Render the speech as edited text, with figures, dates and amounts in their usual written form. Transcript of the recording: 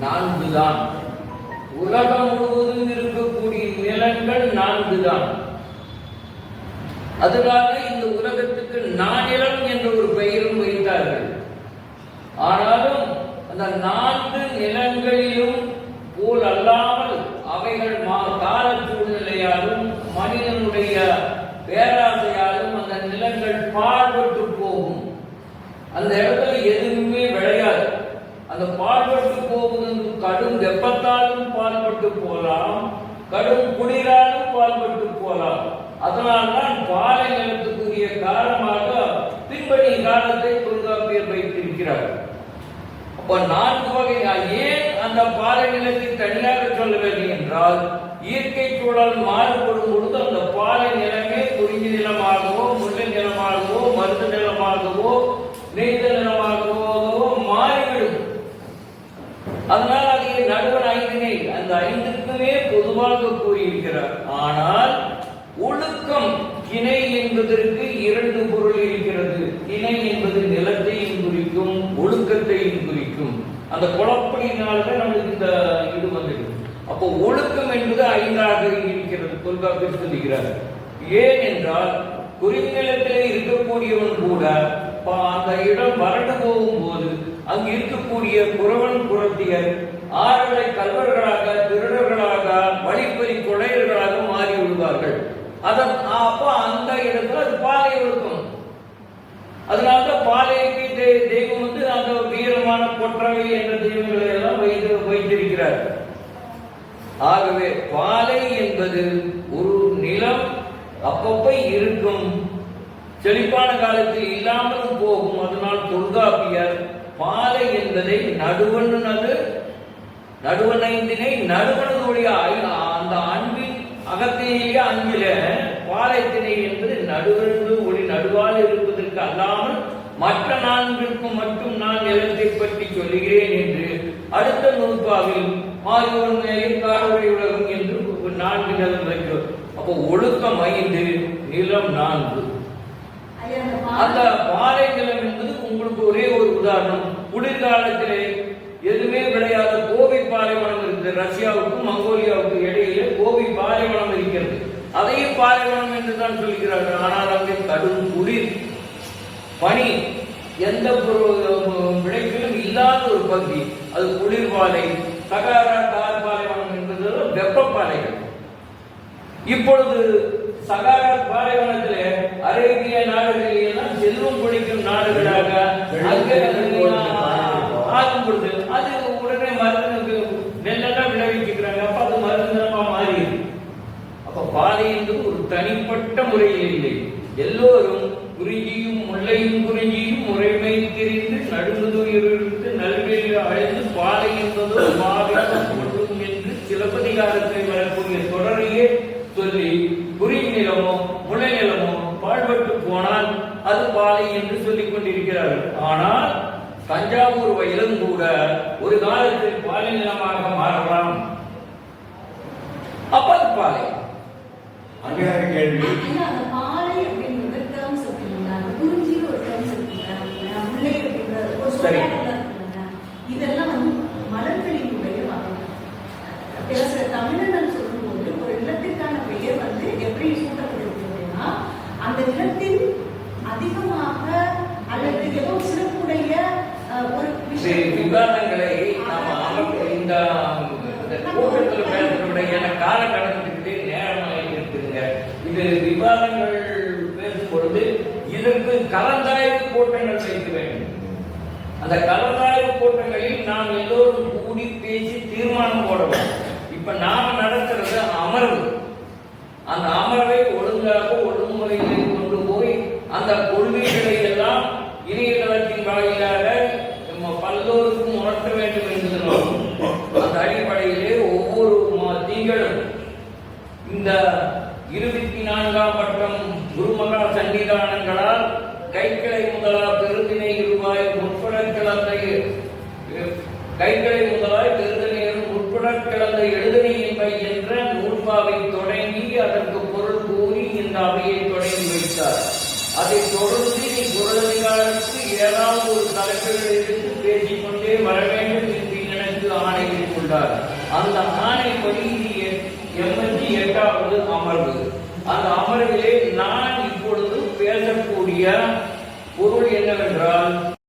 4 தான். உலகம் முழுவதும் இருக்கக்கூடிய நிலங்கள் 4 தான். அதுக்காக இந்த உலகத்துக்கு நானிலம் என்ற ஒரு பெயரும் வைத்தார்கள். ஆனாலும் அந்த 4 நிலங்களிலும் போல் அல்லாமல் அவைகள் கால சூழ்நிலையாலும் மனிதனுடைய பேராசையாலும் அந்த நிலங்கள் பாழ்பட்டு போகும். அந்த இடத்துல எதுவுமே விளையாது. அந்த பாழ்பட்டு போவது கடும் வெப்பத்தாலும் பாழ்பட்டு போகலாம், கடும் குளிராலும் பாழ்பட்டு போகலாம். அதனால்தான் பாலை நிலத்துக்குரிய காலமாக பின்பணி காலத்தை தொல்காப்பியர் வைத்திருக்கிறார். அப்ப 4 வகை. ஏன் அந்த பாலை நிலத்தை தனியாக சொல்ல வேண்டும் என்றால், இயற்கை சூழல் மாறுபடும் பொழுது அந்த பாலை நிலமே குறிஞ்சி நிலமாகவோ, முல்லை நிலமாகவோ, மருது நிலமாகவோ, நெய்த நிலமாகவோ மாறிவிடும். அதனால் அதை நடுவன் 5 நிலை, அந்த 5க்குமே பொதுவாக கூறியிருக்கிறார். ஆனால் ஒழுக்கம் கிணை என்பதற்கு 2 பொருள் இருக்கிறது. கிணை என்பது நிலத்தையும் குறிக்கும், ஒழுக்கத்தையும் குறிக்கும். அந்த குழப்படியினால்தான் நமக்கு இந்த இது வந்தது. அப்போ ஒழுக்கம் என்பது 5ஆக இருக்கிறது தொல்காப்பியர் சொல்லுகிறார். ஏன் என்றால், குறிநிலத்திலே இருக்கக்கூடியவன் கூட அந்த இடம் வறண்டு போகும்போது அங்கு இருக்கக்கூடிய குறவன் குறத்தியர் ஆறுகளை கல்வர்களாக, திருடர்களாக, வழிப்பறி கொடையர்களாக மாறி விடுவார்கள். அப்ப அந்த இடத்துல அது பாலை ஒழுக்கம். அதனால்தான் பாலைக்கு தெய்வம் அந்த வீரமான கொற்றவை என்ற தெய்வங்களை எல்லாம் வைத்திருக்கிறார். ஆகவே பாலை என்பது ஒரு நிலம் அப்பப்ப இருக்கும், செழிப்பான காலத்தில் இல்லாமலும் போகும். அதனால் தொல்காப்பியர் பாலை என்பதை நடுவன் 5 நடுவனுடைய அந்த அன்பின் அகத்திலேயே 5ல பாலைத்திணை என்பது நடுவென்று ஒளி நடுவால் இருப்பதற்கு அல்லாமல் மற்ற 4க்கும் மட்டும் நான் நிலத்தை பற்றி சொல்லுகிறேன் என்று அடுத்த நூற்பாவில் மாறுவன் காரவழி உலகம் என்று 4 நிலம் வைக்கிறோம். அப்போ ஒழுக்கம் 5, நிலம் 4. அந்த பாலை நிலம் என்பது உங்களுக்கு ஒரே ஒரு உதாரணம். குளிர்காலத்திலே எதுவுமே விளையாத கோபி பாலைவனம் இருக்குது. ரஷ்யாவுக்கும் மங்கோலியாவுக்கும் இடையிலே கோபி பாலைவனம் இருக்கிறது. அதையும் பாலைவனம் என்று தான் சொல்கிறார்கள். ஆனால் அங்கே கடும் குளிர், பனி, எந்த விளைச்சலும் இல்லாத ஒரு பகுதி. அது குளிர்பாலை. சகாரா தார் பாலைவனம் என்பது வெப்ப பாலைகள். இப்பொழுது சகாரா பாலைவனத்திலே அரேபிய நாடுகளில் செல்வம் கொழிக்கும் நாடுகளாக ஆகும் பொழுது அது உடனே மருந்து நெல்லெல்லாம் விளைவிக்கிறாங்க. அப்ப அது மருந்தமா மாறியது. அப்ப பாலை என்பது ஒரு தனிப்பட்ட முறையில் இல்லை. எல்லோரும் குறிஞ்சியும் முல்லையும் குறிஞ்சியும் முறைமை தெரிந்து நடுங்குதுயிரிழந்து நல்வேலி அழைந்து பாலை என்பதோ மாறும் என்று சிலப்பதிகாரத்தை வரக்கூடிய தொடரையே சொல்லி குறிஞ்சி நிலமோ முல்லை நிலமோ பாழ்பட்டு போனால் அது பாலை என்று சொல்லிக் கொண்டிருக்கிறார்கள். ஆனால் தஞ்சாவூர் வயலும் கூட ஒரு காலத்தில் பாலை நிலமாக மாறலாம். அப்ப அது பாலை. கேள்வி இதெல்லாம் மலர்களினுடைய தமிழர்கள் சொல்லும்போது ஒரு நிலத்திற்கான பெயர் எப்படி சூட்டப்பட்டிருக்கிறதுனா, அந்த நிலத்தில் அதிகமாக அல்லது ஏதோ சிறப்புடைய ஒரு விவாதங்களை இந்த கூட்டத்தில் பேசுறதுடைய கால கடந்துக்கிட்டே நேரமாக இருக்குதுங்க. இது விவாதங்கள் பேசும் பொழுது இதற்கு கலந்தாய்வு கூட்டங்கள் வைக்க வேண்டும். அந்த கலந்தாய்வு கூட்டங்களில் நாம் எல்லோரும் கூடி பேசி தீர்மானம் போடணும். இப்ப நாம நடத்துறது அமர்வு. அந்த அமர்வை ஒழுங்காக ஒழுங்குமுறைகளை கொண்டு போய் அந்த கொள்கைகளை எல்லாம் இணையதளத்தின் வாயிலாக பல்லோருக்கும் உணர்த்த வேண்டும் என்று அந்த அடிப்படையிலே ஒவ்வொரு திங்களும் இந்த 24ஆம் பட்டம் குருமகா சன்னிதானங்களால் கைக்கிளை முதலா பெருந்தினை ரூபாய் முற்பட கிளந்த எழுதனையின்மை என்ற நூற்பாவை தொடங்கி அதற்கு பொருள் கூறி இந்த அவையை தொடங்கி வைத்தார். அதை தொடர்ந்து குரலதிகாரத்துக்கு ஏதாவது ஒரு தலைப்புகளிலிருந்து பேசிக்கொண்டே வர வேண்டும் என்று எனக்கு ஆணை இருக்கின்றார். அந்த ஆணைப்படி இது 88வது அமர்வு. அந்த அமர்விலே நான் இப்பொழுது பேசக்கூடிய பொருள் என்னவென்றால்,